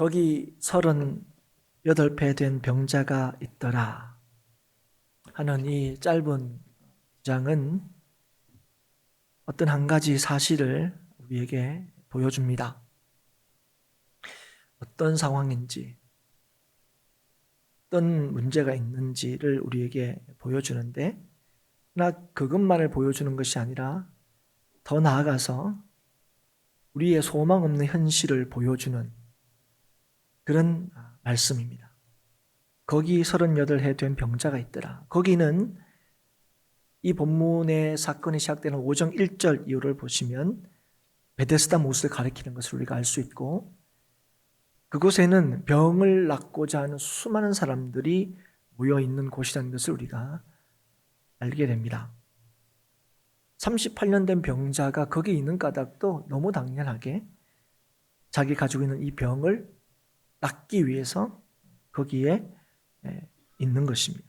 거기 38배 된 병자가 있더라 하는 이 짧은 구장은 어떤 한 가지 사실을 우리에게 보여줍니다. 어떤 상황인지, 어떤 문제가 있는지를 우리에게 보여주는데, 그러나 그것만을 보여주는 것이 아니라 더 나아가서 우리의 소망 없는 현실을 보여주는 그런 말씀입니다. 거기 38해 된 병자가 있더라. 거기는 이 본문의 사건이 시작되는 5장 1절 이후를 보시면 베데스다 못을 가리키는 것을 우리가 알 수 있고, 그곳에는 병을 낫고자 하는 수많은 사람들이 모여 있는 곳이라는 것을 우리가 알게 됩니다. 38년 된 병자가 거기 있는 까닭도 너무 당연하게 자기 가지고 있는 이 병을 낫기 위해서 거기에 있는 것입니다.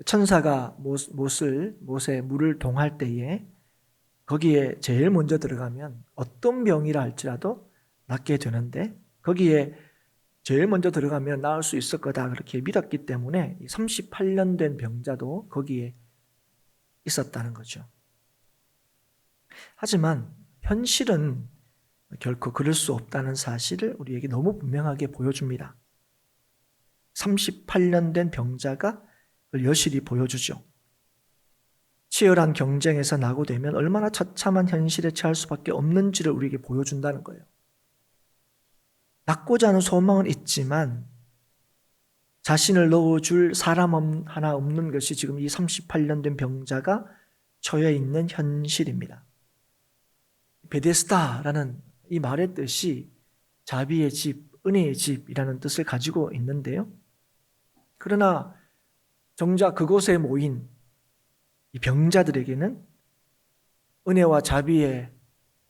천사가 못에 물을 동할 때에 거기에 제일 먼저 들어가면 어떤 병이라 할지라도 낫게 되는데, 거기에 제일 먼저 들어가면 나을 수 있을 거다 그렇게 믿었기 때문에 38년 된 병자도 거기에 있었다는 거죠. 하지만 현실은 결코 그럴 수 없다는 사실을 우리에게 너무 분명하게 보여줍니다. 38년 된 병자가 그걸 여실히 보여주죠. 치열한 경쟁에서 낙오되면 얼마나 처참한 현실에 처할 수밖에 없는지를 우리에게 보여준다는 거예요. 낫고자 하는 소망은 있지만 자신을 넣어줄 사람 하나 없는 것이 지금 이 38년 된 병자가 처해 있는 현실입니다. 베데스다라는 이 말의 뜻이 자비의 집, 은혜의 집이라는 뜻을 가지고 있는데요. 그러나 정작 그곳에 모인 이 병자들에게는 은혜와 자비의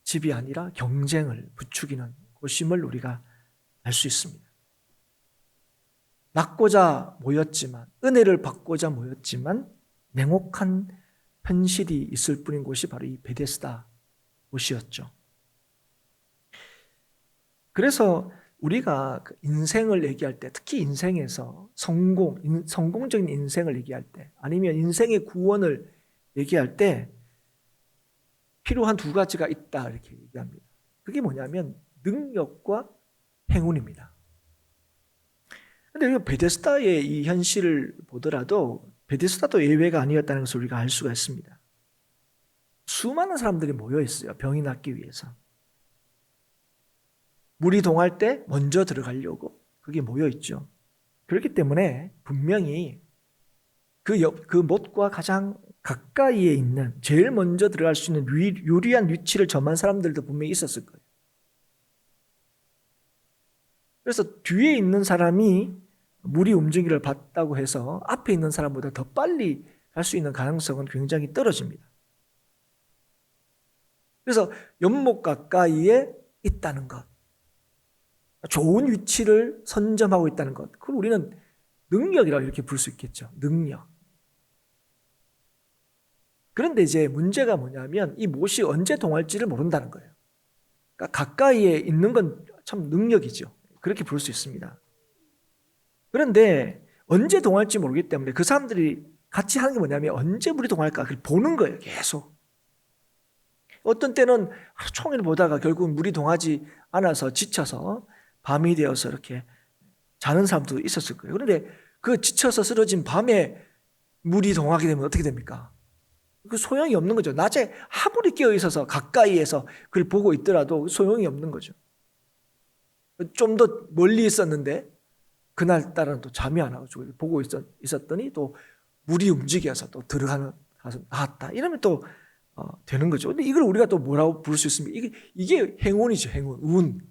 집이 아니라 경쟁을 부추기는 곳임을 우리가 알 수 있습니다. 낫고자 모였지만, 은혜를 받고자 모였지만 냉혹한 현실이 있을 뿐인 곳이 바로 이 베데스다 곳이었죠. 그래서 우리가 인생을 얘기할 때, 특히 인생에서 성공적인 인생을 얘기할 때, 아니면 인생의 구원을 얘기할 때 필요한 두 가지가 있다 이렇게 얘기합니다. 그게 뭐냐면 능력과 행운입니다. 그런데 베데스다의 이 현실을 보더라도 베데스다도 예외가 아니었다는 것을 우리가 알 수가 있습니다. 수많은 사람들이 모여 있어요. 병이 낫기 위해서. 물이 동할 때 먼저 들어가려고 그게 모여 있죠. 그렇기 때문에 분명히 그 못과 가장 가까이에 있는, 제일 먼저 들어갈 수 있는 유리한 위치를 점한 사람들도 분명히 있었을 거예요. 그래서 뒤에 있는 사람이 물이 움직이를 봤다고 해서 앞에 있는 사람보다 더 빨리 갈 수 있는 가능성은 굉장히 떨어집니다. 그래서 연못 가까이에 있다는 것, 좋은 위치를 선점하고 있다는 것, 그걸 우리는 능력이라고 이렇게 부를 수 있겠죠. 능력. 그런데 이제 문제가 뭐냐면 이 못이 언제 동할지를 모른다는 거예요. 그러니까 가까이에 있는 건 참 능력이죠. 그렇게 부를 수 있습니다. 그런데 언제 동할지 모르기 때문에 그 사람들이 같이 하는 게 뭐냐면 언제 물이 동할까 그걸 보는 거예요. 계속. 어떤 때는 하루 종일 보다가 결국 물이 동하지 않아서 지쳐서 밤이 되어서 이렇게 자는 사람도 있었을 거예요. 그런데 그 지쳐서 쓰러진 밤에 물이 동하게 되면 어떻게 됩니까? 그 소용이 없는 거죠. 낮에 아무리 깨어 있어서 가까이에서 그걸 보고 있더라도 소용이 없는 거죠. 좀 더 멀리 있었는데 그날따라는 또 잠이 안 와가지고 보고 있었더니 또 물이 움직여서 또 가서 나왔다. 이러면 또 되는 거죠. 근데 이걸 우리가 또 뭐라고 부를 수 있습니까? 이게 행운이죠. 행운, 운.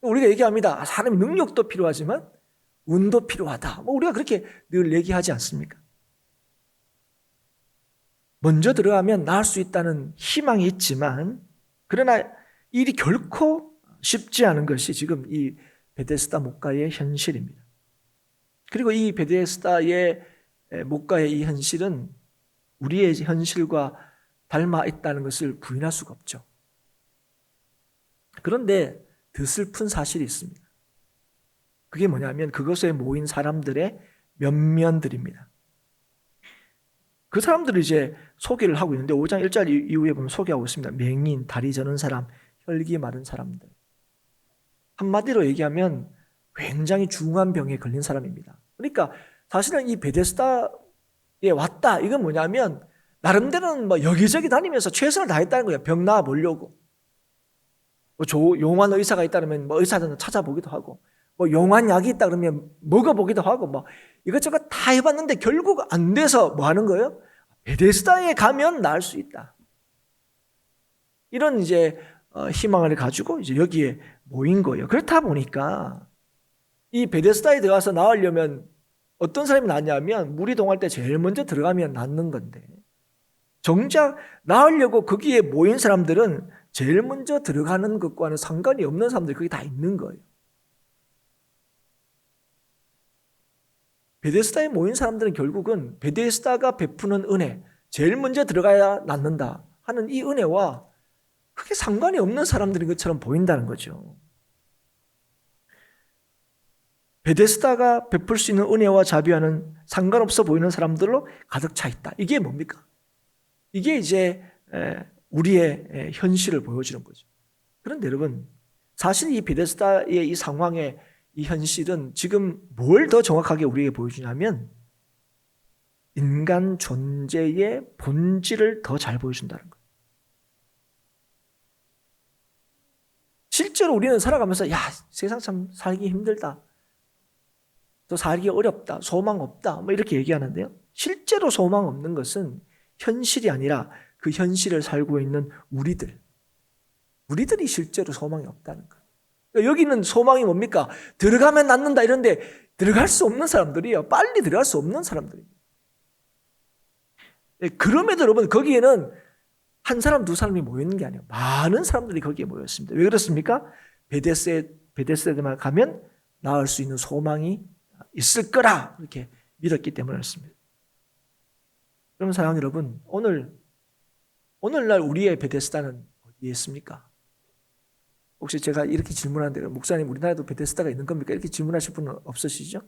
우리가 얘기합니다. 사람이 능력도 필요하지만 운도 필요하다. 우리가 그렇게 늘 얘기하지 않습니까? 먼저 들어가면 나을 수 있다는 희망이 있지만, 그러나 일이 결코 쉽지 않은 것이 지금 이 베데스다 못가의 현실입니다. 그리고 이 베데스다의 못가의 이 현실은 우리의 현실과 닮아 있다는 것을 부인할 수가 없죠. 그런데 더 슬픈 사실이 있습니다. 그게 뭐냐면 그것에 모인 사람들의 면면들입니다. 그 사람들을 이제 소개를 하고 있는데 5장 1절 이후에 보면 소개하고 있습니다. 맹인, 다리 저는 사람, 혈기 마른 사람들. 한마디로 얘기하면 굉장히 중한 병에 걸린 사람입니다. 그러니까 사실은 이 베데스다에 왔다. 이건 뭐냐면 나름대로는 뭐 여기저기 다니면서 최선을 다했다는 거예요. 병 나아 보려고. 뭐 용한 의사가 있다면 뭐 의사들은 찾아보기도 하고, 뭐 용한 약이 있다 그러면 먹어보기도 하고, 뭐 이것저것 다 해봤는데 결국 안 돼서 뭐 하는 거예요? 베데스다에 가면 나을 수 있다. 이런 이제 희망을 가지고 이제 여기에 모인 거예요. 그렇다 보니까 이 베데스다에 들어가서 나으려면 어떤 사람이 낫냐면 물이 동할 때 제일 먼저 들어가면 낫는 건데, 정작 나으려고 거기에 모인 사람들은 제일 먼저 들어가는 것과는 상관이 없는 사람들이 거기 다 있는 거예요. 베데스다에 모인 사람들은 결국은 베데스다가 베푸는 은혜, 제일 먼저 들어가야 낫는다 하는 이 은혜와 크게 상관이 없는 사람들인 것처럼 보인다는 거죠. 베데스다가 베풀 수 있는 은혜와 자비와는 상관없어 보이는 사람들로 가득 차 있다. 이게 뭡니까? 이게 이제 우리의 현실을 보여주는 거죠. 그런데 여러분, 사실 이 베데스다의 이 상황의 이 현실은 지금 뭘 더 정확하게 우리에게 보여주냐면 인간 존재의 본질을 더 잘 보여준다는 거예요. 실제로 우리는 살아가면서 야, 세상 참 살기 힘들다. 또 살기 어렵다. 소망 없다. 뭐 이렇게 얘기하는데요. 실제로 소망 없는 것은 현실이 아니라 그 현실을 살고 있는 우리들이 실제로 소망이 없다는 거예요. 여기는 소망이 뭡니까? 들어가면 낫는다 이런데 들어갈 수 없는 사람들이에요. 빨리 들어갈 수 없는 사람들입니다. 그럼에도 여러분 거기에는 한 사람 두 사람이 모이는 게 아니에요. 많은 사람들이 거기에 모였습니다. 왜 그렇습니까? 베데스다에만 가면 나을 수 있는 소망이 있을 거라 이렇게 믿었기 때문에 그렇습니다. 그럼 사랑하는 여러분, 오늘날 우리의 베데스다는 어디에 있습니까? 혹시 제가 이렇게 질문하는데 목사님 우리나라에도 베데스다가 있는 겁니까? 이렇게 질문하실 분은 없으시죠?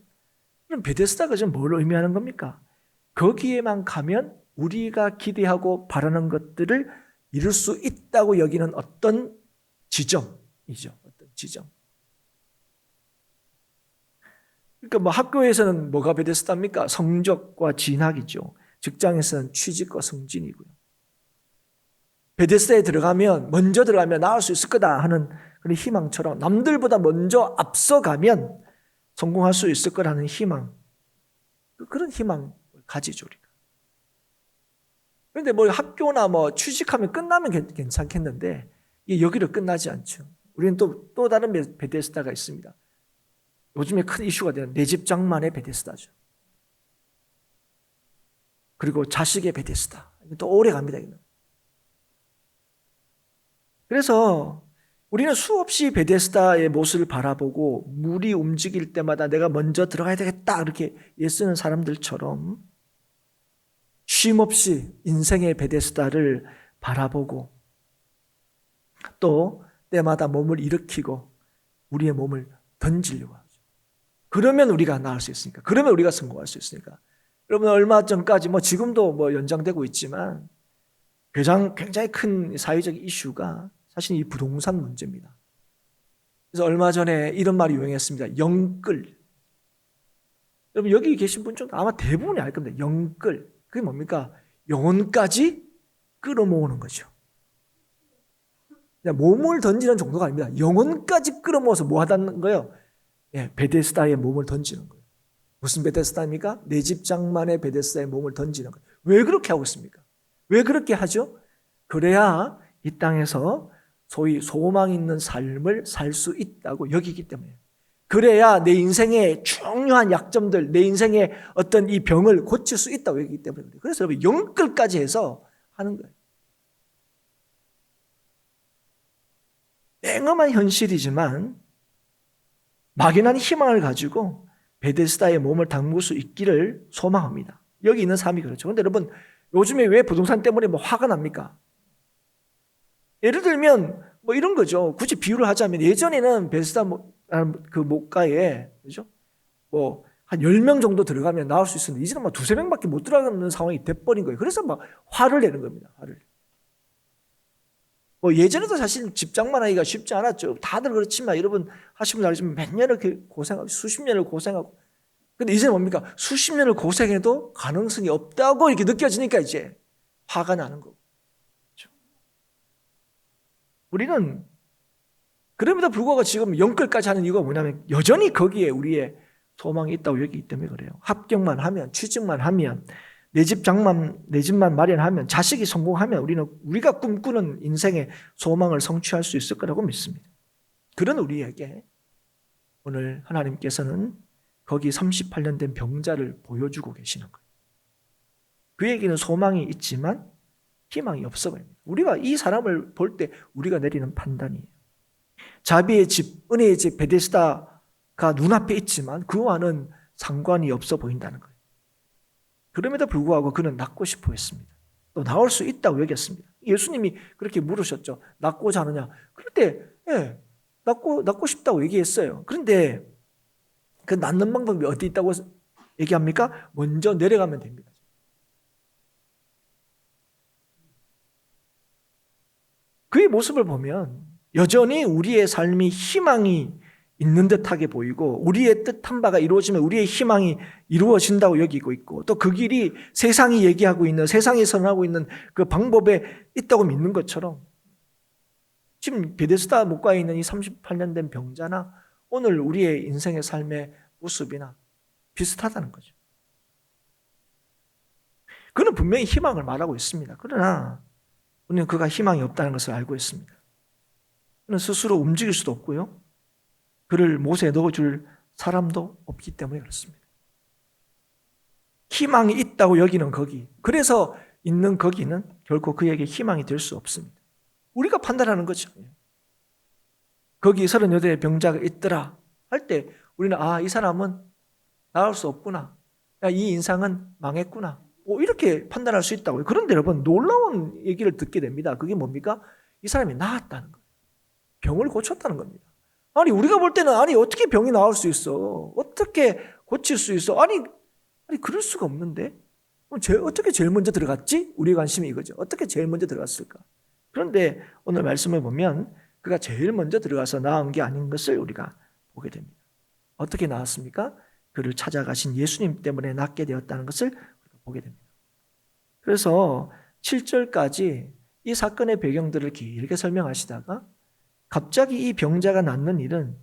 그럼 베데스다가 지금 뭘 의미하는 겁니까? 거기에만 가면 우리가 기대하고 바라는 것들을 이룰 수 있다고 여기는 어떤 지점이죠. 어떤 지점. 그러니까 뭐 학교에서는 뭐가 베데스다입니까? 성적과 진학이죠. 직장에서는 취직과 승진이고요. 베데스다에 먼저 들어가면 나을 수 있을 거다 하는 그런 희망처럼 남들보다 먼저 앞서가면 성공할 수 있을 거라는 희망, 그런 희망을 가지죠 우리가. 그런데 뭐 학교나 뭐 취직하면 끝나면 괜찮겠는데 이게 여기로 끝나지 않죠. 우리는 또 다른 베데스다가 있습니다. 요즘에 큰 이슈가 되는 내 집 장만의 베데스다죠. 그리고 자식의 베데스다. 또 오래 갑니다. 이거는. 그래서 우리는 수없이 베데스다의 모습을 바라보고 물이 움직일 때마다 내가 먼저 들어가야 되겠다 이렇게 애쓰는 사람들처럼 쉼없이 인생의 베데스다를 바라보고 또 때마다 몸을 일으키고 우리의 몸을 던지려고 하죠. 그러면 우리가 나을 수 있으니까. 그러면 우리가 성공할 수 있으니까. 여러분 얼마 전까지 지금도 연장되고 있지만 굉장히 큰 사회적 이슈가 사실 이 부동산 문제입니다. 그래서 얼마 전에 이런 말이 유행했습니다. 영끌. 여러분 여기 계신 분 중 아마 대부분이 알 겁니다. 영끌. 그게 뭡니까? 영혼까지 끌어모으는 거죠. 그냥 몸을 던지는 정도가 아닙니다. 영혼까지 끌어모아서 뭐 하다는 거예요? 베데스다에 몸을 던지는 거예요. 무슨 베데스다입니까? 내 집 장만의 베데스다에 몸을 던지는 거예요. 왜 그렇게 하고 있습니까? 왜 그렇게 하죠? 그래야 이 땅에서 소위 소망 있는 삶을 살 수 있다고 여기기 때문에. 그래야 내 인생의 중요한 약점들, 내 인생의 어떤 이 병을 고칠 수 있다고 여기기 때문에. 그래서 여러분 영끌까지 해서 하는 거예요. 냉엄한 현실이지만 막연한 희망을 가지고 베데스다의 몸을 담글 수 있기를 소망합니다. 여기 있는 사람이 그렇죠. 그런데 여러분 요즘에 왜 부동산 때문에 화가 납니까? 예를 들면 이런 거죠. 굳이 비유를 하자면 예전에는 베데스다 그 목가에, 그죠? 뭐 한 10명 정도 들어가면 나올 수 있었는데 이제는 막 2~3명밖에 못 들어가는 상황이 돼버린 거예요. 그래서 막 화를 내는 겁니다. 화를. 뭐 예전에도 사실 집장만 하기가 쉽지 않았죠. 다들 그렇지만 여러분 하시면 알지만 몇 년을 고생하고 수십 년을 고생하고, 근데 이제 뭡니까? 수십 년을 고생해도 가능성이 없다고 이렇게 느껴지니까 이제 화가 나는 거고. 그렇죠? 우리는 그럼에도 불구하고 지금 영끌까지 하는 이유가 뭐냐면 여전히 거기에 우리의 소망이 있다고 여기기 때문에 그래요. 합격만 하면, 취직만 하면, 내 집만 마련하면, 자식이 성공하면 우리가 꿈꾸는 인생의 소망을 성취할 수 있을 거라고 믿습니다. 그런 우리에게 오늘 하나님께서는 거기 38년 된 병자를 보여주고 계시는 거예요. 그에게는 소망이 있지만 희망이 없어 보입니다. 우리가 이 사람을 볼 때 우리가 내리는 판단이에요. 자비의 집, 은혜의 집 베데스다가 눈앞에 있지만 그와는 상관이 없어 보인다는 거예요. 그럼에도 불구하고 그는 낳고 싶어 했습니다. 또 낳을 수 있다고 여겼습니다. 예수님이 그렇게 물으셨죠. 낳고자 하느냐? 그럴 때 예, 낳고 싶다고 얘기했어요. 그런데 그 낳는 방법이 어디 있다고 얘기합니까? 먼저 내려가면 됩니다. 그의 모습을 보면 여전히 우리의 삶이 희망이 있는 듯하게 보이고 우리의 뜻한 바가 이루어지면 우리의 희망이 이루어진다고 여기고 있고 또 그 길이 세상이 얘기하고 있는, 세상이 선언하고 있는 그 방법에 있다고 믿는 것처럼 지금 베데스다 목가에 있는 이 38년 된 병자나 오늘 우리의 인생의 삶의 모습이나 비슷하다는 거죠. 그는 분명히 희망을 말하고 있습니다. 그러나 우리는 그가 희망이 없다는 것을 알고 있습니다. 그는 스스로 움직일 수도 없고요. 그를 못에 넣어줄 사람도 없기 때문에 그렇습니다. 희망이 있다고 여기는 거기, 그래서 있는 거기는 결코 그에게 희망이 될 수 없습니다. 우리가 판단하는 거죠. 거기 38의 병자가 있더라 할 때 우리는 이 사람은 나을 수 없구나. 이 인상은 망했구나. 이렇게 판단할 수 있다고요. 그런데 여러분 놀라운 얘기를 듣게 됩니다. 그게 뭡니까? 이 사람이 나았다는 거예요. 병을 고쳤다는 겁니다. 아니 우리가 볼 때는 어떻게 병이 나을 수 있어? 어떻게 고칠 수 있어? 아니 그럴 수가 없는데 어떻게 제일 먼저 들어갔지? 우리의 관심이 이거죠. 어떻게 제일 먼저 들어갔을까? 그런데 오늘 말씀을 보면 그가 제일 먼저 들어가서 나은 게 아닌 것을 우리가 보게 됩니다. 어떻게 나았습니까? 그를 찾아가신 예수님 때문에 낫게 되었다는 것을 우리가 보게 됩니다. 그래서 7절까지 이 사건의 배경들을 길게 설명하시다가 갑자기 이 병자가 낫는 일은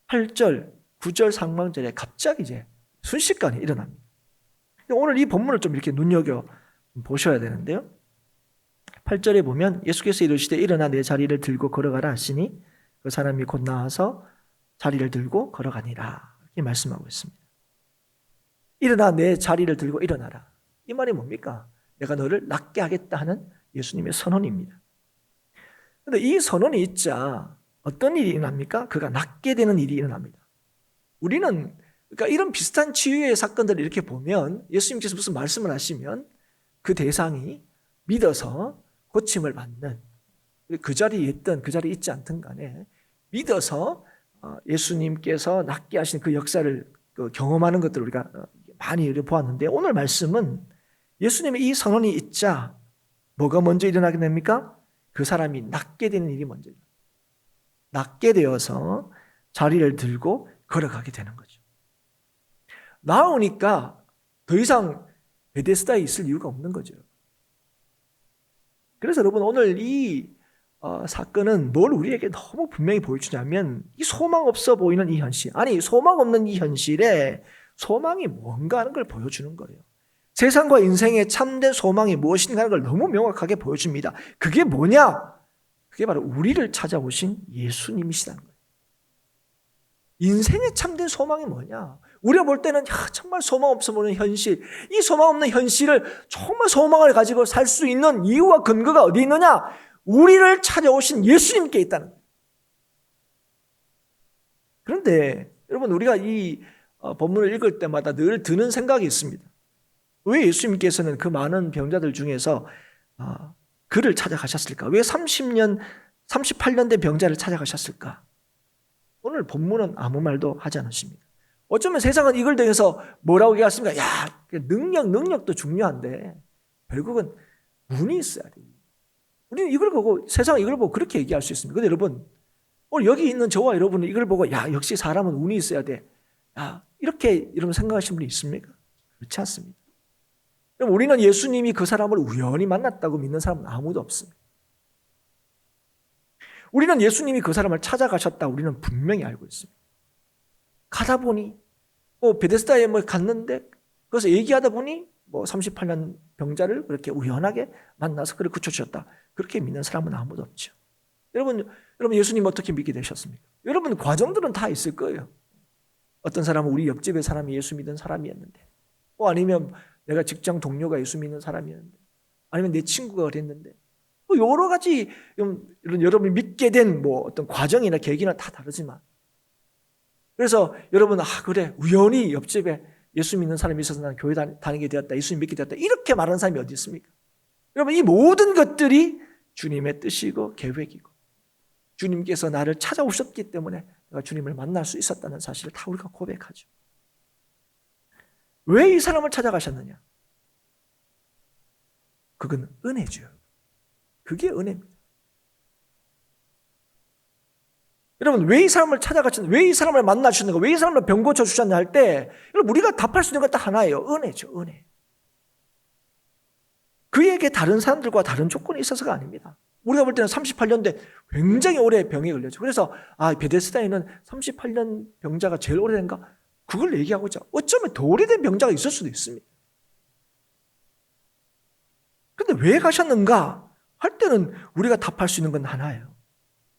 8절, 9절 상반절에 갑자기 이제 순식간에 일어납니다. 오늘 이 본문을 좀 이렇게 눈여겨 보셔야 되는데요. 8절에 보면 예수께서 이르시되 일어나 내 자리를 들고 걸어가라 하시니 그 사람이 곧 나와서 자리를 들고 걸어가니라 이렇게 말씀하고 있습니다. 일어나 내 자리를 들고 일어나라. 이 말이 뭡니까? 내가 너를 낫게 하겠다 하는 예수님의 선언입니다. 그런데 이 선언이 있자 어떤 일이 일어납니까? 그가 낫게 되는 일이 일어납니다. 우리는 그러니까 이런 비슷한 치유의 사건들을 이렇게 보면 예수님께서 무슨 말씀을 하시면 그 대상이 믿어서 고침을 받는, 그 자리에 있든 그 자리에 있지 않든 간에 믿어서 예수님께서 낫게 하신 그 역사를 경험하는 것들을 우리가 많이 보았는데 오늘 말씀은 예수님의 이 선언이 있자 뭐가 먼저 일어나게 됩니까? 그 사람이 낫게 되는 일이 먼저 일어납니다. 낫게 되어서 자리를 들고 걸어가게 되는 거죠. 나오니까 더 이상 베데스다에 있을 이유가 없는 거죠. 그래서 여러분 오늘 이 사건은 뭘 우리에게 너무 분명히 보여주냐면 이 소망 없어 보이는 이 현실, 소망 없는 이 현실에 소망이 뭔가 하는 걸 보여주는 거예요. 세상과 인생의 참된 소망이 무엇인가 하는 걸 너무 명확하게 보여줍니다. 그게 뭐냐? 그게 바로 우리를 찾아오신 예수님이시다는 거예요. 인생의 참된 소망이 뭐냐? 우리가 볼 때는 정말 소망 없어 보이는 현실, 이 소망 없는 현실을 정말 소망을 가지고 살 수 있는 이유와 근거가 어디 있느냐? 우리를 찾아오신 예수님께 있다는 거예요. 그런데 여러분 우리가 이 본문을 읽을 때마다 늘 드는 생각이 있습니다. 왜 예수님께서는 그 많은 병자들 중에서 그를 찾아가셨을까? 왜 38년 된 병자를 찾아가셨을까? 오늘 본문은 아무 말도 하지 않으십니다. 어쩌면 세상은 이걸 통해서 뭐라고 얘기했습니까? 야, 능력도 중요한데 결국은 운이 있어야 돼. 우리는 이걸 보고, 세상은 이걸 보고 그렇게 얘기할 수 있습니다. 근데 여러분, 오늘 여기 있는 저와 여러분은 이걸 보고 야, 역시 사람은 운이 있어야 돼. 야, 이렇게 여러분 생각하시는 분이 있습니까? 그렇지 않습니다. 그럼 우리는 예수님이 그 사람을 우연히 만났다고 믿는 사람은 아무도 없습니다. 우리는 예수님이 그 사람을 찾아가셨다 우리는 분명히 알고 있습니다. 가다 보니 베데스다에 갔는데 그래서 얘기하다 보니 38년 병자를 그렇게 우연하게 만나서 그를 고쳐주셨다. 그렇게 믿는 사람은 아무도 없죠. 여러분 예수님 어떻게 믿게 되셨습니까? 여러분 과정들은 다 있을 거예요. 어떤 사람은 우리 옆집의 사람이 예수 믿는 사람이었는데, 아니면 내가 직장 동료가 예수 믿는 사람이었는데, 아니면 내 친구가 그랬는데, 여러 가지 여러분이 믿게 된 어떤 과정이나 계기나 다 다르지만, 그래서 여러분 그래 우연히 옆집에 예수 믿는 사람이 있어서 나는 교회 다니게 되었다, 예수님 믿게 되었다 이렇게 말하는 사람이 어디 있습니까? 여러분 이 모든 것들이 주님의 뜻이고 계획이고 주님께서 나를 찾아오셨기 때문에 내가 주님을 만날 수 있었다는 사실을 다 우리가 고백하죠. 왜 이 사람을 찾아가셨느냐? 그건 은혜죠. 그게 은혜입니다. 여러분 왜 이 사람을 찾아가셨느냐? 왜 이 사람을 만나주셨는가? 왜 이 사람을 병 고쳐주셨냐 할 때 여러분 우리가 답할 수 있는 건 딱 하나예요. 은혜죠. 은혜. 그에게 다른 사람들과 다른 조건이 있어서가 아닙니다. 우리가 볼 때는 38년 대 굉장히 오래 병에 걸렸죠. 그래서 베데스다에는 38년 병자가 제일 오래된가? 그걸 얘기하고자 어쩌면 더 오래된 병자가 있을 수도 있습니다. 그런데 왜 가셨는가 할 때는 우리가 답할 수 있는 건 하나예요.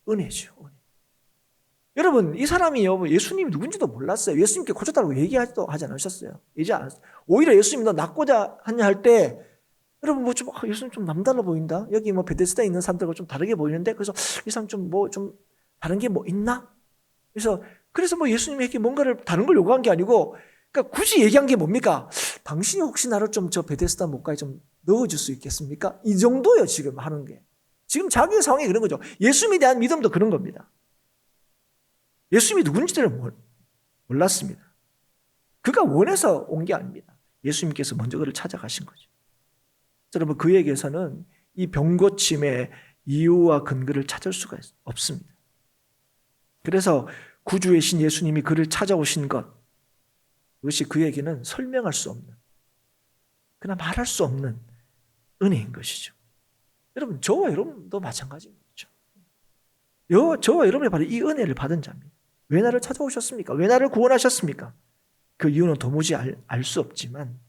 은혜죠. 은혜. 여러분 이 사람이요 예수님이 누군지도 몰랐어요. 예수님께 고쳤다고 얘기하지도 하지 않으셨어요. 얘기 안 했어요. 오히려 예수님이 너 낫고자 하냐 할 때 여러분 예수님 좀 남달라 보인다. 여기 베데스다에 있는 사람들과 좀 다르게 보이는데 그래서 이 사람 좀 다른 게 있나? 그래서 예수님에게 뭔가를 다른 걸 요구한 게 아니고 그러니까 굳이 얘기한 게 뭡니까? 당신이 혹시 나를 좀 저 베데스다 목가에 좀 넣어줄 수 있겠습니까? 이 정도예요 지금 하는 게. 지금 자기 상황이 그런 거죠. 예수님에 대한 믿음도 그런 겁니다. 예수님이 누군지를 몰랐습니다. 그가 원해서 온 게 아닙니다. 예수님께서 먼저 그를 찾아가신 거죠. 여러분 그에게서는 이 병고침의 이유와 근거를 찾을 수가 없습니다. 그래서 구주의 신 예수님이 그를 찾아오신 것, 그것이 그에게는 설명할 수 없는, 그러나 말할 수 없는 은혜인 것이죠. 여러분 저와 여러분도 마찬가지인 거죠. 저와 여러분이 바로 이 은혜를 받은 자입니다. 왜 나를 찾아오셨습니까? 왜 나를 구원하셨습니까? 그 이유는 도무지 알 수 없지만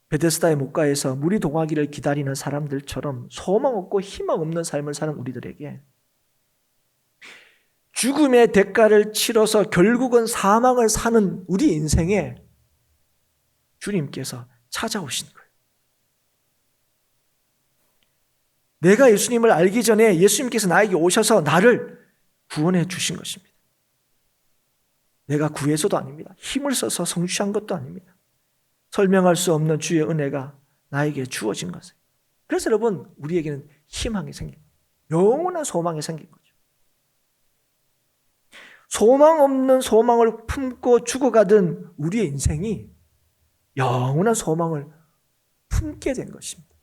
베데스다의 목가에서 물이 동하기를 기다리는 사람들처럼 소망 없고 희망 없는 삶을 사는 우리들에게 죽음의 대가를 치러서 결국은 사망을 사는 우리 인생에 주님께서 찾아오신 거예요. 내가 예수님을 알기 전에 예수님께서 나에게 오셔서 나를 구원해 주신 것입니다. 내가 구해서도 아닙니다. 힘을 써서 성취한 것도 아닙니다. 설명할 수 없는 주의 은혜가 나에게 주어진 것이에요. 그래서 여러분 우리에게는 희망이 생긴 거예요. 영원한 소망이 생긴 거죠. 소망 없는 소망을 품고 죽어가던 우리의 인생이 영원한 소망을 품게 된 것입니다.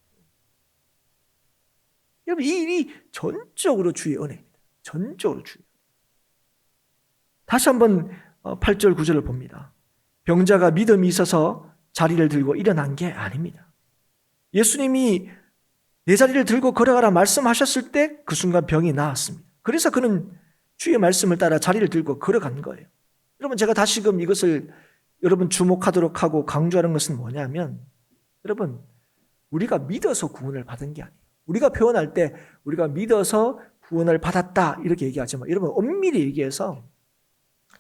여러분 이 일이 전적으로 주의 은혜입니다. 전적으로 주의. 다시 한번 8절 9절을 봅니다. 병자가 믿음이 있어서 자리를 들고 일어난 게 아닙니다. 예수님이 내 자리를 들고 걸어가라 말씀하셨을 때 그 순간 병이 나았습니다. 그래서 그는 주의 말씀을 따라 자리를 들고 걸어간 거예요. 여러분 제가 다시금 이것을 여러분 주목하도록 하고 강조하는 것은 뭐냐면 여러분 우리가 믿어서 구원을 받은 게 아니에요. 우리가 표현할 때 우리가 믿어서 구원을 받았다 이렇게 얘기하지만 여러분 엄밀히 얘기해서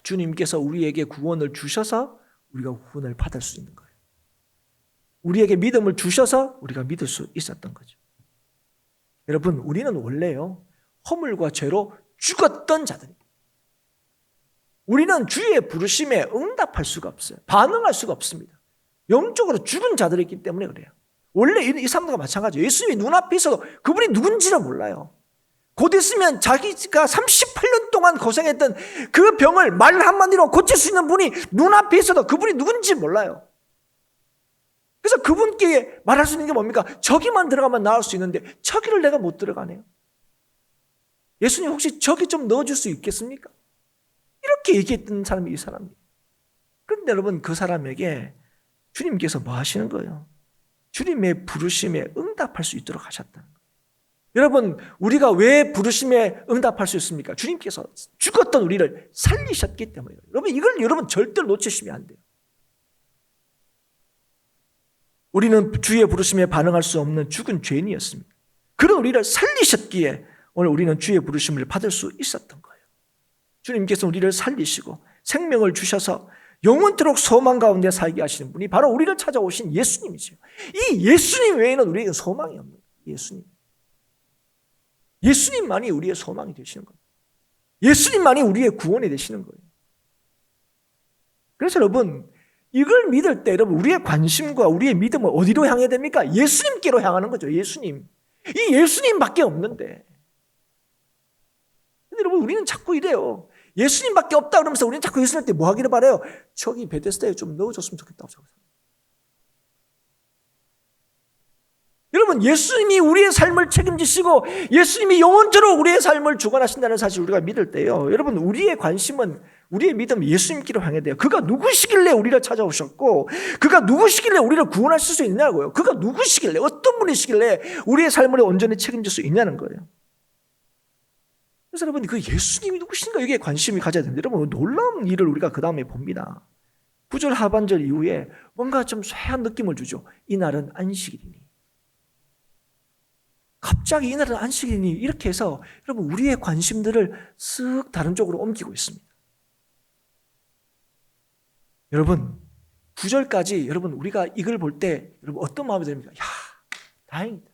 주님께서 우리에게 구원을 주셔서 우리가 구원을 받을 수 있는 거예요. 우리에게 믿음을 주셔서 우리가 믿을 수 있었던 거죠. 여러분 우리는 원래요 허물과 죄로 죽었던 자들입니다. 우리는 주의 부르심에 응답할 수가 없어요. 반응할 수가 없습니다. 영적으로 죽은 자들이기 때문에 그래요. 원래 이 사람들과 마찬가지예요. 예수님이 눈앞에 있어도 그분이 누군지를 몰라요. 곧 있으면 자기가 38년 동안 고생했던 그 병을 말 한마디로 고칠 수 있는 분이 눈앞에 있어도 그분이 누군지 몰라요. 그래서 그분께 말할 수 있는 게 뭡니까? 저기만 들어가면 나을 수 있는데 저기를 내가 못 들어가네요. 예수님 혹시 저기 좀 넣어줄 수 있겠습니까? 이렇게 얘기했던 사람이 이 사람이에요. 그런데 여러분, 그 사람에게 주님께서 뭐 하시는 거예요? 주님의 부르심에 응답할 수 있도록 하셨다는 거예요. 여러분, 우리가 왜 부르심에 응답할 수 있습니까? 주님께서 죽었던 우리를 살리셨기 때문이에요. 여러분, 이걸 여러분 절대로 놓치시면 안 돼요. 우리는 주의 부르심에 반응할 수 없는 죽은 죄인이었습니다. 그런 우리를 살리셨기에 오늘 우리는 주의 부르심을 받을 수 있었던 거예요. 주님께서 우리를 살리시고 생명을 주셔서 영원토록 소망 가운데 살게 하시는 분이 바로 우리를 찾아오신 예수님이죠. 이 예수님 외에는 우리에게 소망이 없는 거예요. 예수님만이 우리의 소망이 되시는 거예요. 예수님만이 우리의 구원이 되시는 거예요. 그래서 여러분, 이걸 믿을 때 여러분, 우리의 관심과 우리의 믿음은 어디로 향해야 됩니까? 예수님께로 향하는 거죠. 예수님. 이 예수님밖에 없는데. 근데 여러분, 우리는 자꾸 이래요. 예수님밖에 없다 그러면서 우리는 자꾸 예수님한테 뭐 하기를 바라요? 저기 베데스다에 좀 넣어줬으면 좋겠다고. 여러분, 예수님이 우리의 삶을 책임지시고 예수님이 영원토록 우리의 삶을 주관하신다는 사실을 우리가 믿을 때요, 여러분, 우리의 관심은, 우리의 믿음은 예수님께로 향해야 돼요. 그가 누구시길래 우리를 찾아오셨고 그가 누구시길래 우리를 구원하실 수 있냐고요. 그가 누구시길래, 어떤 분이시길래 우리의 삶을 온전히 책임질 수 있냐는 거예요. 그래서 여러분, 그 예수님이 누구신가 여기에 관심이 가져야 됩니다. 여러분, 놀라운 일을 우리가 그 다음에 봅니다. 9절 하반절 이후에 뭔가 좀 쇠한 느낌을 주죠. 이날은 안식일이니. 갑자기 이날은 안식일이니 이렇게 해서 여러분, 우리의 관심들을 쓱 다른 쪽으로 옮기고 있습니다. 여러분, 9절까지 여러분, 우리가 이걸 볼 때 여러분 어떤 마음이 듭니까? 야, 다행이다.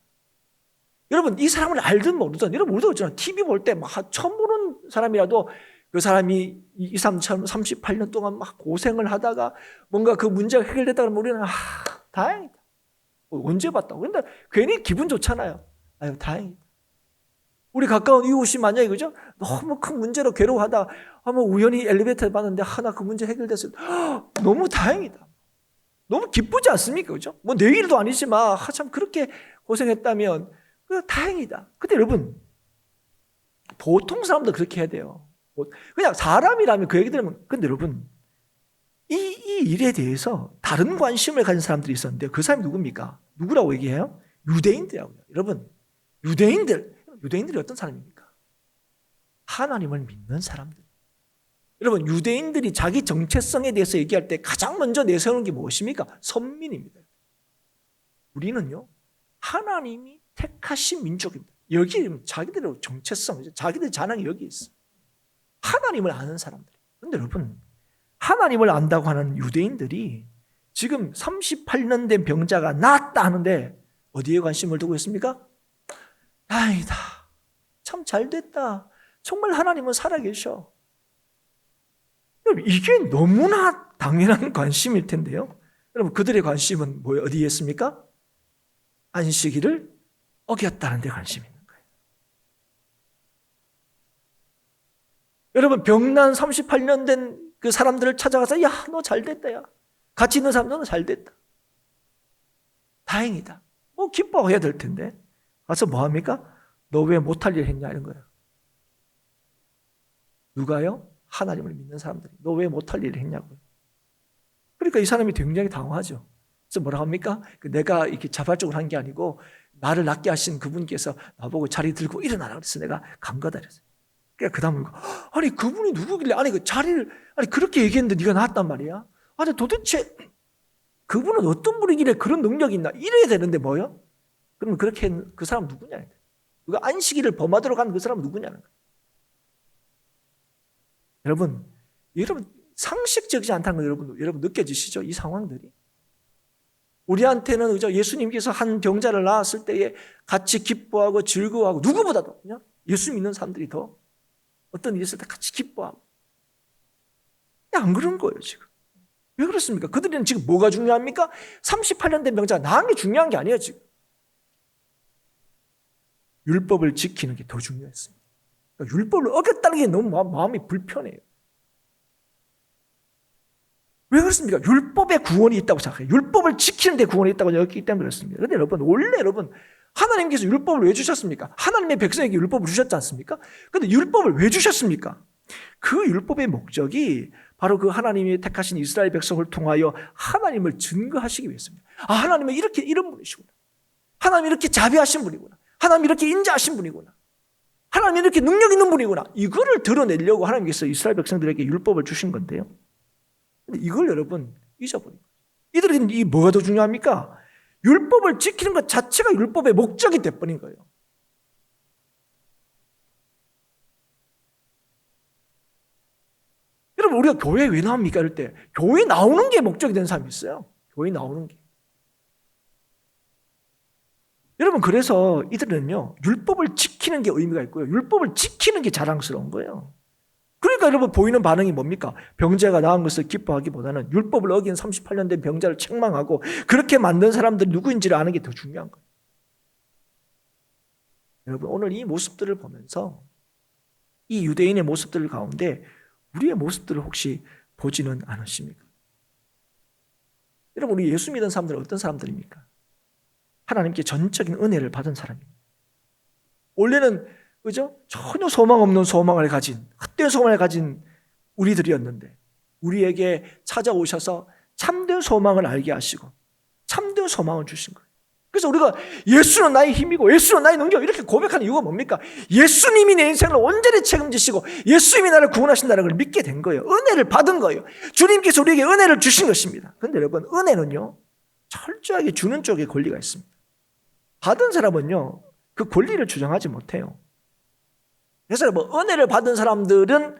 여러분, 이 사람을 알든 모르든, 여러분, 우리도 있잖아요. TV 볼 때 막 처음 보는 사람이라도 그 사람이 이 사람처럼 38년 동안 막 고생을 하다가 뭔가 그 문제가 해결됐다 그러면 우리는 다행이다. 언제 봤다고. 근데 괜히 기분 좋잖아요. 아유, 다행이다. 우리 가까운 이웃이 만약에, 그죠? 너무 큰 문제로 괴로워하다 뭐 우연히 엘리베이터를 봤는데 하나 그 문제 해결됐어요. 너무 다행이다. 너무 기쁘지 않습니까? 그죠? 뭐 내 일도 아니지만 참 그렇게 고생했다면 다행이다. 근데 여러분, 보통 사람도 그렇게 해야 돼요. 그냥 사람이라면 그 얘기 들으면, 근데 여러분, 이 일에 대해서 다른 관심을 가진 사람들이 있었는데 그 사람이 누굽니까? 누구라고 얘기해요? 유대인들이라고요. 여러분, 유대인들이 어떤 사람입니까? 하나님을 믿는 사람들. 여러분, 유대인들이 자기 정체성에 대해서 얘기할 때 가장 먼저 내세우는 게 무엇입니까? 선민입니다. 우리는요, 하나님이 택하신 민족입니다. 여기 자기들의 정체성, 자기들 자랑이 여기 있어요. 하나님을 아는 사람들. 그런데 여러분, 하나님을 안다고 하는 유대인들이 지금 38년 된 병자가 낫다 하는데 어디에 관심을 두고 있습니까? 다행이다. 참 잘됐다. 정말 하나님은 살아계셔. 여러분, 이게 너무나 당연한 관심일 텐데요. 여러분, 그들의 관심은 뭐에 어디에 있습니까? 안식일을 어겼다는 데 관심이 있는 거예요. 여러분, 병난 38년 된 그 사람들을 찾아가서 야, 너 잘됐다. 야, 같이 있는 사람도 너 잘됐다. 다행이다. 기뻐해야 될 텐데 가서 뭐 합니까? 너 왜 못할 일 했냐 이런 거예요. 누가요? 하나님을 믿는 사람들이. 너 왜 못할 일을 했냐고요. 그러니까 이 사람이 굉장히 당황하죠. 그래서 뭐라 합니까? 내가 이렇게 자발적으로 한 게 아니고 나를 낫게 하신 그분께서 나보고 자리 들고 일어나라 그래서 내가 간 거다 그랬어요. 그러니까 그 다음에 아니 그분이 누구길래 그 자리를 그렇게 얘기했는데 네가 나왔단 말이야. 아니 도대체 그분은 어떤 분이길래 그런 능력이 있나 이래야 되는데 뭐요? 그러면 그렇게 그 사람 누구냐? 그 안식일을 범하도록 한 그 사람 누구냐는 거예요. 여러분 상식적이지 않다는 거 여러분 느껴지시죠? 이 상황들이. 우리한테는 그죠? 예수님께서 한 병자를 낳았을 때에 같이 기뻐하고 즐거워하고 누구보다도 그냥 예수 믿는 사람들이 더 어떤 일이 있을 때 같이 기뻐하고 안 그런 거예요 지금. 왜 그렇습니까? 그들은 지금 뭐가 중요합니까? 38년 된 병자가 나은 게 중요한 게 아니에요 지금. 율법을 지키는 게 더 중요했습니다. 그러니까 율법을 어겼다는 게 너무 마음이 불편해요. 왜 그렇습니까? 율법에 구원이 있다고 생각해요. 율법을 지키는 데 구원이 있다고 여겼기 때문에 그렇습니다. 그런데 원래 하나님께서 율법을 왜 주셨습니까? 하나님의 백성에게 율법을 주셨지 않습니까? 그런데 율법을 왜 주셨습니까? 그 율법의 목적이 바로 그 하나님이 택하신 이스라엘 백성을 통하여 하나님을 증거하시기 위해서입니다. 하나님은 이런 분이시구나. 하나님이 이렇게 자비하신 분이구나. 하나님이 이렇게 인자하신 분이구나. 하나님이 이렇게 능력 있는 분이구나. 이거를 드러내려고 하나님께서 이스라엘 백성들에게 율법을 주신 건데요. 근데 이걸 여러분 잊어버린 거예요. 이들은 뭐가 더 중요합니까? 율법을 지키는 것 자체가 율법의 목적이 돼버린 거예요. 여러분 우리가 교회에 왜 나옵니까? 이럴 때 교회 나오는 게 목적이 된 사람이 있어요. 교회 나오는 게. 여러분 그래서 이들은요 율법을 지키는 게 의미가 있고요. 율법을 지키는 게 자랑스러운 거예요. 그러니까 여러분 보이는 반응이 뭡니까? 병자가 나은 것을 기뻐하기보다는 율법을 어긴 38년 된 병자를 책망하고 그렇게 만든 사람들이 누구인지를 아는 게 더 중요한 거예요. 여러분 오늘 이 모습들을 보면서 이 유대인의 모습들 가운데 우리의 모습들을 혹시 보지는 않으십니까? 여러분 우리 예수 믿는 사람들은 어떤 사람들입니까? 하나님께 전적인 은혜를 받은 사람입니다. 원래는 그죠? 전혀 소망 없는 소망을 가진 헛된 소망을 가진 우리들이었는데 우리에게 찾아오셔서 참된 소망을 알게 하시고 참된 소망을 주신 거예요. 그래서 우리가 예수는 나의 힘이고 예수는 나의 능력 이렇게 고백하는 이유가 뭡니까? 예수님이 내 인생을 온전히 책임지시고 예수님이 나를 구원하신다는 걸 믿게 된 거예요. 은혜를 받은 거예요. 주님께서 우리에게 은혜를 주신 것입니다. 그런데 여러분 은혜는요 철저하게 주는 쪽에 권리가 있습니다. 받은 사람은요 그 권리를 주장하지 못해요. 그래서 은혜를 받은 사람들의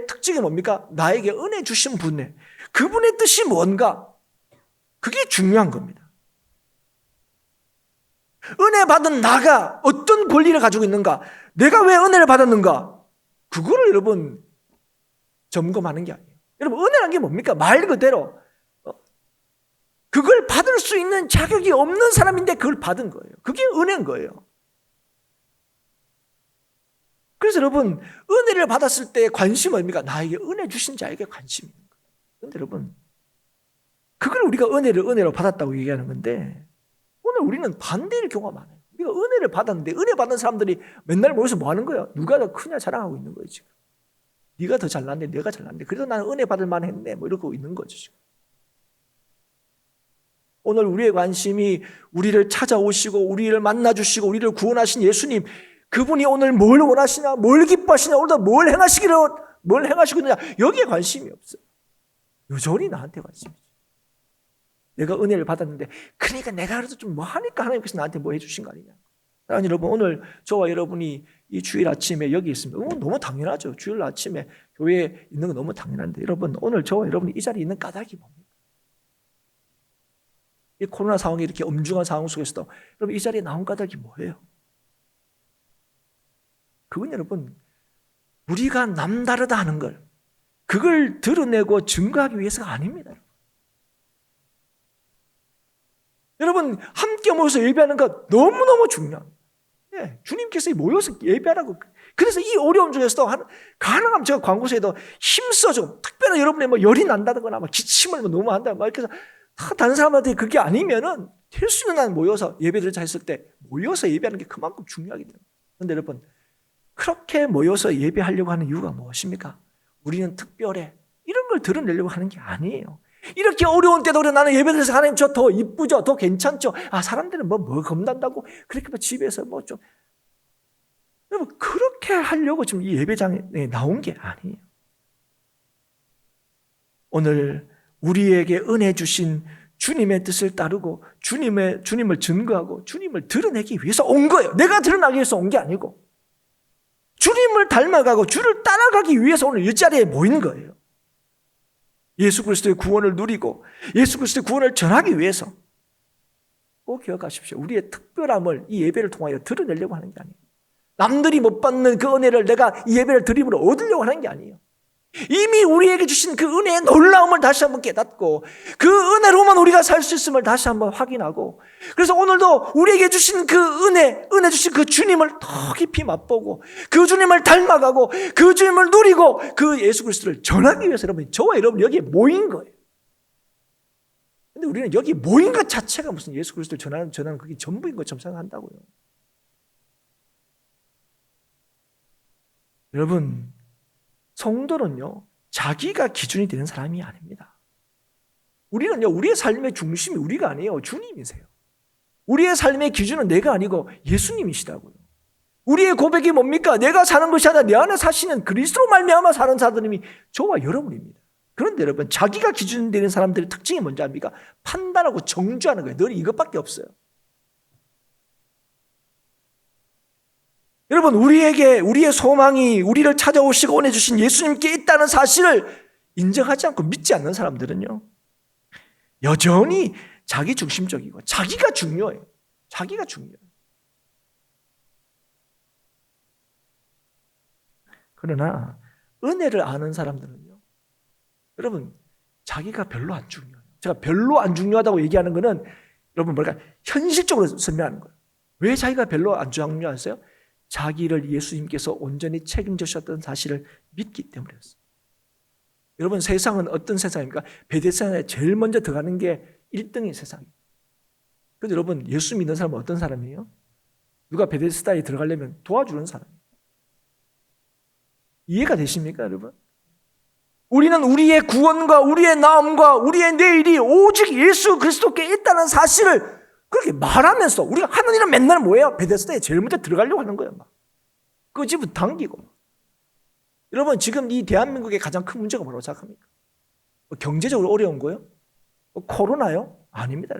특징이 뭡니까? 나에게 은혜 주신 분의 그분의 뜻이 뭔가 그게 중요한 겁니다. 은혜 받은 나가 어떤 권리를 가지고 있는가? 내가 왜 은혜를 받았는가? 그거를 여러분 점검하는 게 아니에요. 여러분 은혜란 게 뭡니까? 말 그대로 그걸 받을 수 있는 자격이 없는 사람인데 그걸 받은 거예요. 그게 은혜인 거예요. 그래서 여러분 은혜를 받았을 때 관심은 뭡니까? 나에게 은혜 주신 자에게 관심이 있는 거예요. 그런데 여러분 그걸 우리가 은혜로 받았다고 얘기하는 건데 오늘 우리는 반대일 경우가 많아요. 우리가 은혜를 받았는데 은혜 받은 사람들이 맨날 모여서 뭐 하는 거예요? 누가 더 크냐 자랑하고 있는 거예요 지금. 네가 더 잘났네 내가 잘났네 그래도 나는 은혜 받을 만했네 뭐 이러고 있는 거죠 지금. 오늘 우리의 관심이 우리를 찾아오시고 우리를 만나주시고 우리를 구원하신 예수님 그분이 오늘 뭘 원하시냐 뭘 기뻐하시냐 오늘 뭘 행하시고 있느냐 여기에 관심이 없어요. 여전히 나한테 관심이죠. 내가 은혜를 받았는데 그러니까 내가 그래도 좀 뭐 하니까 하나님께서 나한테 뭐 해주신 거 아니냐. 아니 여러분 오늘 저와 여러분이 이 주일 아침에 여기 있습니다. 너무 당연하죠. 주일 아침에 교회에 있는 거 너무 당연한데 여러분 오늘 저와 여러분이 이 자리에 있는 까닭이 뭡니까? 이 코로나 상황이 이렇게 엄중한 상황 속에서도 여러분 이 자리에 나온 까닭이 뭐예요? 그건 여러분 우리가 남다르다 하는 걸 그걸 드러내고 증거하기 위해서가 아닙니다. 여러분 함께 모여서 예배하는 거 너무너무 중요합니다. 네, 주님께서 모여서 예배하라고. 그래서 이 어려움 중에서도 가능하면 제가 광고서에도 힘써줘. 특별히 여러분의 뭐 열이 난다거나 막 기침을 너무 한다. 막 이렇게 해서 다른 사람한테 그게 아니면은 될 수 있는 한 모여서 예배드리자 했을 때 모여서 예배하는 게 그만큼 중요하기 때문에. 그런데 여러분 그렇게 모여서 예배하려고 하는 이유가 무엇입니까? 우리는 특별해. 이런 걸 드러내려고 하는 게 아니에요. 이렇게 어려운 때도 그래 나는 예배드려서 하나님 저 더 이쁘죠? 더 괜찮죠? 사람들은 뭐 겁난다고 그렇게 집에서 뭐 좀 여러분 그렇게 하려고 지금 이 예배장에 나온 게 아니에요. 오늘 우리에게 은혜 주신 주님의 뜻을 따르고 주님을 증거하고 주님을 드러내기 위해서 온 거예요. 내가 드러나기 위해서 온 게 아니고 주님을 닮아가고 주를 따라가기 위해서 오늘 이 자리에 모인 거예요. 예수 그리스도의 구원을 누리고 예수 그리스도의 구원을 전하기 위해서 꼭 기억하십시오. 우리의 특별함을 이 예배를 통하여 드러내려고 하는 게 아니에요. 남들이 못 받는 그 은혜를 내가 이 예배를 드림으로 얻으려고 하는 게 아니에요. 이미 우리에게 주신 그 은혜의 놀라움을 다시 한번 깨닫고 그 은혜로만 우리가 살 수 있음을 다시 한번 확인하고, 그래서 오늘도 우리에게 주신 그 은혜 주신 그 주님을 더 깊이 맛보고 그 주님을 닮아가고 그 주님을 누리고 그 예수 그리스도를 전하기 위해서 여러분, 저와 여러분 여기에 모인 거예요. 근데 우리는 여기 모인 것 자체가 무슨 예수 그리스도를 전하는 그게 전부인 것처럼 생각한다고요. 여러분, 성도는요, 자기가 기준이 되는 사람이 아닙니다. 우리는요, 우리의 삶의 중심이 우리가 아니에요. 주님이세요. 우리의 삶의 기준은 내가 아니고 예수님이시다고요. 우리의 고백이 뭡니까? 내가 사는 것이 아니라 내 안에 사시는 그리스도로 말미암아 사는 사람이 저와 여러분입니다. 그런데 여러분, 자기가 기준 되는 사람들의 특징이 뭔지 압니까? 판단하고 정죄하는 거예요. 늘 이것밖에 없어요. 여러분, 우리의 소망이 우리를 찾아오시고 원해 주신 예수님께 있다는 사실을 인정하지 않고 믿지 않는 사람들은요, 여전히 자기 중심적이고 자기가 중요해요. 자기가 중요해요. 그러나 은혜를 아는 사람들은요, 여러분, 자기가 별로 안 중요해요. 제가 별로 안 중요하다고 얘기하는 거는 여러분 현실적으로 설명하는 거예요. 왜 자기가 별로 안 중요하세요? 자기를 예수님께서 온전히 책임져 주셨던 사실을 믿기 때문이었어요. 여러분, 세상은 어떤 세상입니까? 베데스다에 제일 먼저 들어가는 게 1등의 세상이에요. 그런데 여러분, 예수 믿는 사람은 어떤 사람이에요? 누가 베데스다에 들어가려면 도와주는 사람이에요. 이해가 되십니까, 여러분? 우리는 우리의 구원과 우리의 나음과 우리의 내일이 오직 예수 그리스도께 있다는 사실을 그렇게 말하면서, 우리가 하는 일은 맨날 뭐예요? 베데스다에 제일 먼저 들어가려고 하는 거예요. 막 끄집어 당기고. 여러분, 지금 이 대한민국의 가장 큰 문제가 뭐라고 생각합니까? 경제적으로 어려운 거요? 코로나요? 아닙니다.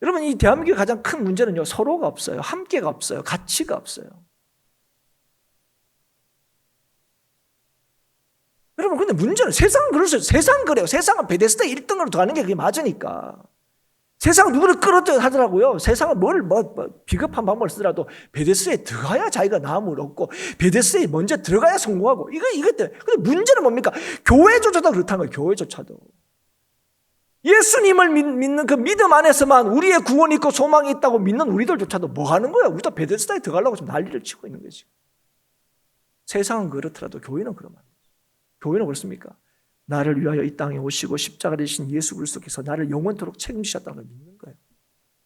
여러분, 이 대한민국의 가장 큰 문제는요, 서로가 없어요. 함께가 없어요. 가치가 없어요. 여러분, 근데 문제는 세상은 그렇어요. 세상은 그래요. 세상은 베데스다 1등으로 더하는 게 그게 맞으니까. 세상은 누구를 끌어들여 하더라고요. 세상은 비겁한 방법을 쓰더라도 베데스다에 들어가야 자기가 나음을 얻고 베데스다에 먼저 들어가야 성공하고 이것. 근데 문제는 뭡니까? 교회조차도 그렇다는 거예요. 교회조차도. 예수님을 믿는 그 믿음 안에서만 우리의 구원이 있고 소망이 있다고 믿는 우리들조차도 뭐 하는 거야? 우리도 베데스다에 들어가려고 지금 난리를 치고 있는 거지. 세상은 그렇더라도 교회는 그러면 안 되죠. 교회는 그렇습니까? 나를 위하여 이 땅에 오시고 십자가를 지신 예수 그리스도께서 나를 영원토록 책임지셨다는 걸 믿는 거예요.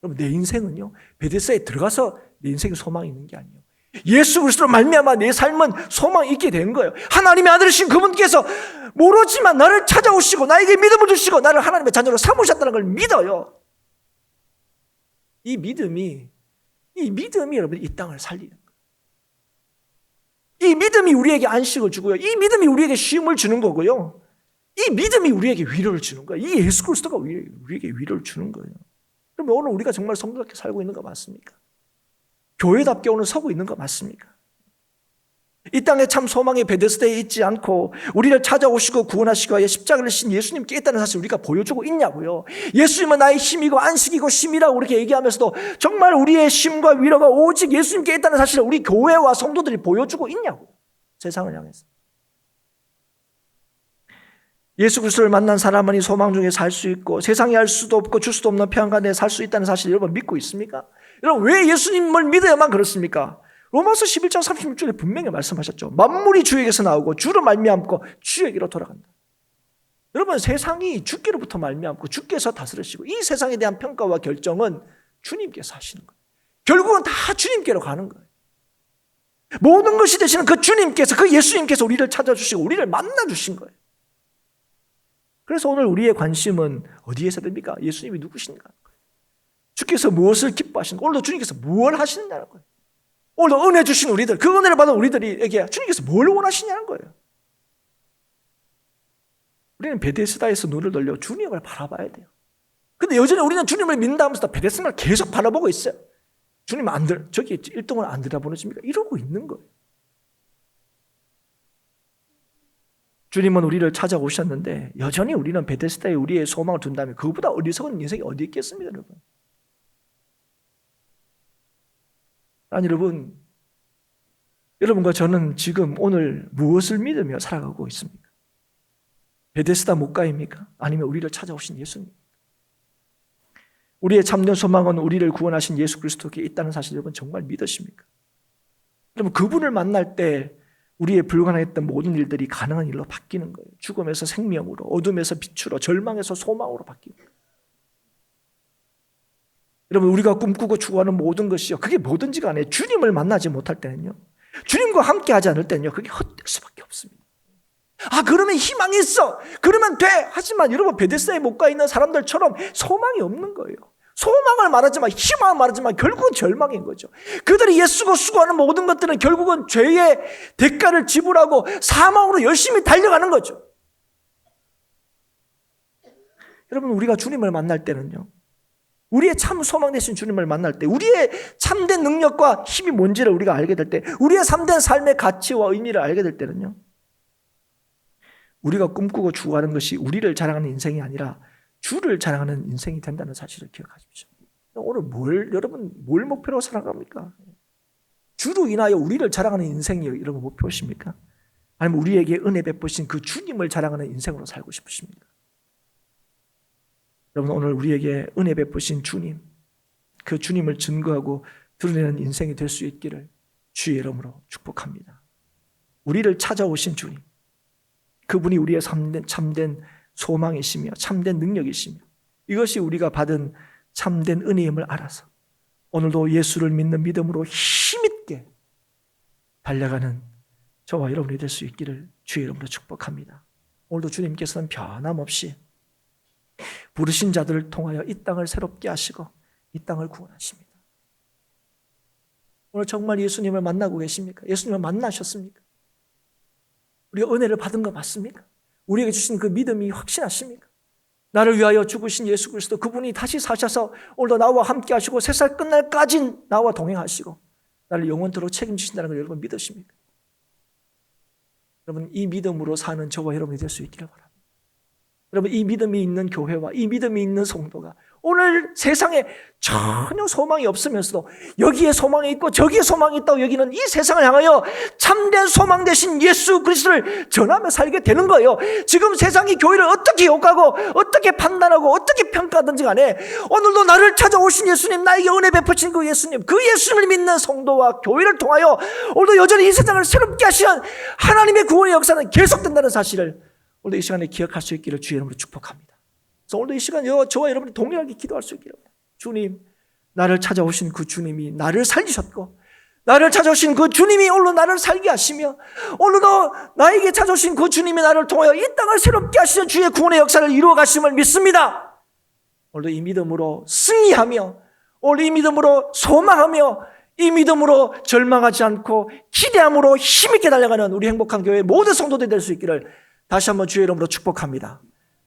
그럼 내 인생은요, 베데스다에 들어가서 내 인생에 소망이 있는 게 아니에요. 예수 그리스도로 말미암아 내 삶은 소망이 있게 된 거예요. 하나님의 아들이신 그분께서 모르지만 나를 찾아오시고 나에게 믿음을 주시고 나를 하나님의 자녀로 삼으셨다는 걸 믿어요. 이 믿음이 여러분 이 땅을 살리는 거예요. 이 믿음이 우리에게 안식을 주고요. 이 믿음이 우리에게 쉼을 주는 거고요. 이 믿음이 우리에게 위로를 주는 거예요. 이 예수 그리스도가 우리에게 위로를 주는 거예요. 그러면 오늘 우리가 정말 성도답게 살고 있는 거 맞습니까? 교회답게 오늘 서고 있는 거 맞습니까? 이 땅에 참 소망의 베데스다에 있지 않고 우리를 찾아오시고 구원하시고 위하여 십자가를 신 예수님께 있다는 사실 우리가 보여주고 있냐고요. 예수님은 나의 힘이고 안식이고 쉼이라고 그렇게 얘기하면서도 정말 우리의 쉼과 위로가 오직 예수님께 있다는 사실을 우리 교회와 성도들이 보여주고 있냐고요. 세상을 향해서. 예수 그리스도를 만난 사람은 이 소망 중에 살 수 있고 세상이 알 수도 없고 줄 수도 없는 평안 가운데 살 수 있다는 사실 여러분 믿고 있습니까? 여러분, 왜 예수님을 믿어야만 그렇습니까? 로마서 11장 36절에 분명히 말씀하셨죠. 만물이 주에게서 나오고 주로 말미암고 주에게로 돌아간다. 여러분, 세상이 주께로부터 말미암고 주께서 다스리시고 이 세상에 대한 평가와 결정은 주님께서 하시는 거예요. 결국은 다 주님께로 가는 거예요. 모든 것이 되시는 그 주님께서, 그 예수님께서 우리를 찾아주시고 우리를 만나주신 거예요. 그래서 오늘 우리의 관심은 어디에서 됩니까? 예수님이 누구신가? 주께서 무엇을 기뻐하시는가? 오늘도 주님께서 무엇을 하시느냐는 거예요. 오늘도 은혜 주신 우리들, 그 은혜를 받은 우리들에게 주님께서 뭘 원하시냐는 거예요. 우리는 베데스다에서 눈을 돌려 주님을 바라봐야 돼요. 근데 여전히 우리는 주님을 믿는다 하면서 베데스다를 계속 바라보고 있어요. 주님 저기 1등을 안 들여다보십니까? 이러고 있는 거예요. 주님은 우리를 찾아오셨는데 여전히 우리는 베데스다에 우리의 소망을 둔다면 그것보다 어리석은 인생이 어디 있겠습니까, 여러분? 아니, 여러분, 여러분과 저는 지금 오늘 무엇을 믿으며 살아가고 있습니까? 베데스다 목가입니까? 아니면 우리를 찾아오신 예수님? 우리의 참된 소망은 우리를 구원하신 예수 그리스도께 있다는 사실 여러분 정말 믿으십니까? 여러분 그분을 만날 때 우리의 불가능했던 모든 일들이 가능한 일로 바뀌는 거예요. 죽음에서 생명으로, 어둠에서 빛으로, 절망에서 소망으로 바뀌는 거예요. 여러분 우리가 꿈꾸고 추구하는 모든 것이요, 그게 뭐든지 간에 주님을 만나지 못할 때는요, 주님과 함께 하지 않을 때는요, 그게 헛될 수밖에 없습니다. 그러면 희망이 있어, 그러면 돼. 하지만 여러분 베데스다에 못 가 있는 사람들처럼 소망이 없는 거예요. 소망을 말하지만, 희망을 말하지만 결국은 절망인 거죠. 그들이 예수가 수고하는 모든 것들은 결국은 죄의 대가를 지불하고 사망으로 열심히 달려가는 거죠. 여러분 우리가 주님을 만날 때는요, 우리의 참 소망 되신 주님을 만날 때, 우리의 참된 능력과 힘이 뭔지를 우리가 알게 될 때, 우리의 참된 삶의 가치와 의미를 알게 될 때는요, 우리가 꿈꾸고 추구하는 것이 우리를 자랑하는 인생이 아니라 주를 자랑하는 인생이 된다는 사실을 기억하십시오. 오늘 여러분 뭘 목표로 살아갑니까? 주로 인하여 우리를 자랑하는 인생이 여러분 목표십니까? 아니면 우리에게 은혜 베푸신 그 주님을 자랑하는 인생으로 살고 싶으십니까? 여러분 오늘 우리에게 은혜 베푸신 주님, 그 주님을 증거하고 드러내는 인생이 될 수 있기를 주의 이름으로 축복합니다. 우리를 찾아오신 주님, 그분이 우리의 참된 소망이시며 참된 능력이시며 이것이 우리가 받은 참된 은혜임을 알아서 오늘도 예수를 믿는 믿음으로 힘있게 달려가는 저와 여러분이 될 수 있기를 주의 이름으로 축복합니다. 오늘도 주님께서는 변함없이 부르신 자들을 통하여 이 땅을 새롭게 하시고 이 땅을 구원하십니다. 오늘 정말 예수님을 만나고 계십니까? 예수님을 만나셨습니까? 우리가 은혜를 받은 거 맞습니까? 우리에게 주신 그 믿음이 확신하십니까? 나를 위하여 죽으신 예수 그리스도, 그분이 다시 사셔서 오늘도 나와 함께 하시고 세상 끝날까지 나와 동행하시고 나를 영원토록 책임지신다는 걸 여러분 믿으십니까? 여러분 이 믿음으로 사는 저와 여러분이 될 수 있기를 바랍니다. 여러분 이 믿음이 있는 교회와 이 믿음이 있는 성도가 오늘 세상에 전혀 소망이 없으면서도 여기에 소망이 있고 저기에 소망이 있다고 여기는 이 세상을 향하여 참된 소망 되신 예수 그리스도를 전하며 살게 되는 거예요. 지금 세상이 교회를 어떻게 욕하고 어떻게 판단하고 어떻게 평가하든지 간에 오늘도 나를 찾아오신 예수님, 나에게 은혜 베푸신 그 예수님, 그 예수님을 믿는 성도와 교회를 통하여 오늘도 여전히 이 세상을 새롭게 하시는 하나님의 구원의 역사는 계속된다는 사실을 오늘도 이 시간에 기억할 수 있기를 주의 이름으로 축복합니다. 그래서 오늘도 이 시간 저와 여러분이 동일하게 기도할 수 있기를 바랍니다. 주님, 나를 찾아오신 그 주님이 나를 살리셨고 나를 찾아오신 그 주님이 오늘도 나를 살게 하시며 오늘도 나에게 찾아오신 그 주님이 나를 통하여 이 땅을 새롭게 하시는 주의 구원의 역사를 이루어 가심을 믿습니다. 오늘도 이 믿음으로 승리하며 오늘 이 믿음으로 소망하며 이 믿음으로 절망하지 않고 기대함으로 힘있게 달려가는 우리 행복한 교회 모든 성도들이 될 수 있기를 다시 한번 주의 이름으로 축복합니다.